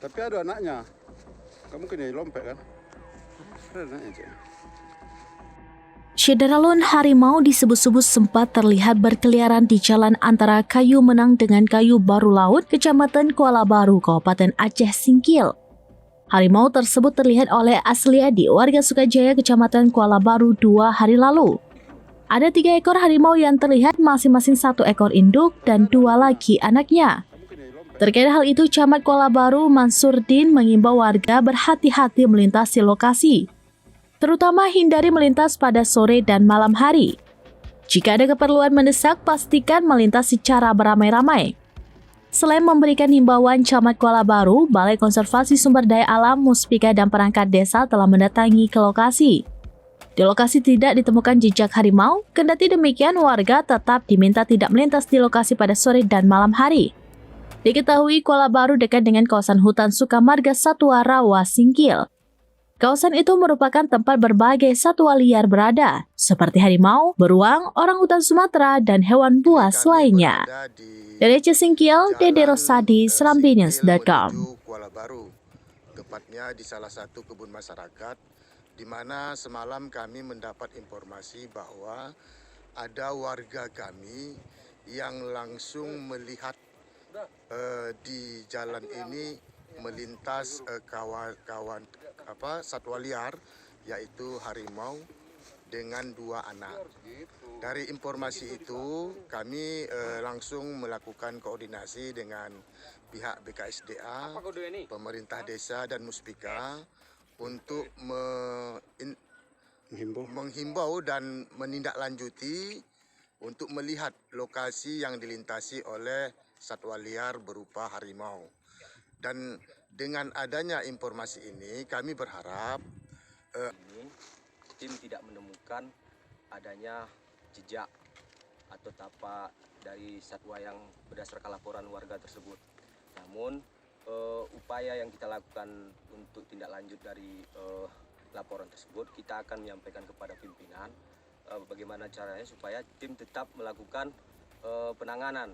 Tapi ada anaknya. Kamu kena lompet kan? Ada anaknya, Cik. Syederalun harimau disebut-sebut sempat terlihat berkeliaran di jalan antara Kayu Menang dengan Kayu Baru Laut, Kecamatan Kuala Baru, Kabupaten Aceh Singkil. Harimau tersebut terlihat oleh Asliadi, warga Sukajaya, Kecamatan Kuala Baru 2 hari lalu. Ada 3 ekor harimau yang terlihat, masing-masing 1 ekor induk dan 2 lagi anaknya. Terkait hal itu, Camat Kuala Baru Mansurdin mengimbau warga berhati-hati melintasi lokasi, terutama hindari melintas pada sore dan malam hari. Jika ada keperluan mendesak, pastikan melintas secara beramai-ramai. Selain memberikan himbauan, Camat Kuala Baru, Balai Konservasi Sumber Daya Alam, Muspika dan perangkat desa telah mendatangi ke lokasi. Di lokasi tidak ditemukan jejak harimau, kendati demikian warga tetap diminta tidak melintas di lokasi pada sore dan malam hari. Diketahui Kuala Baru dekat dengan kawasan hutan Sukamarga Satwa Rawa Singkil. Kawasan itu merupakan tempat berbagai satwa liar berada, seperti harimau, beruang, orangutan Sumatera, dan hewan buas lainnya. Dari Aceh Singkil, Dede Rosadi, SerambiNews.com. Kuala Baru, tepatnya di salah satu kebun masyarakat, di mana semalam kami mendapat informasi bahwa ada warga kami yang langsung melihat di jalan ini melintas kawan-kawan satwa liar, yaitu harimau dengan 2 anak. Dari informasi itu kami langsung melakukan koordinasi dengan pihak BKSDA, pemerintah desa dan Muspika untuk menghimbau dan menindaklanjuti untuk melihat lokasi yang dilintasi oleh satwa liar berupa harimau. Dan dengan adanya informasi ini, kami berharap tim tidak menemukan adanya jejak atau tapak dari satwa yang berdasarkan laporan warga tersebut. Namun upaya yang kita lakukan untuk tindak lanjut dari laporan tersebut, kita akan menyampaikan kepada pimpinan bagaimana caranya supaya tim tetap melakukan penanganan.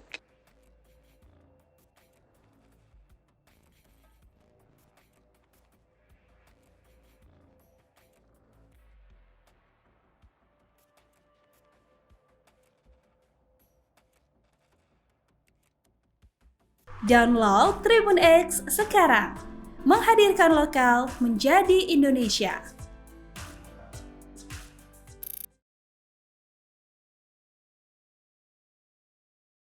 Download Tribun X sekarang, menghadirkan lokal menjadi Indonesia.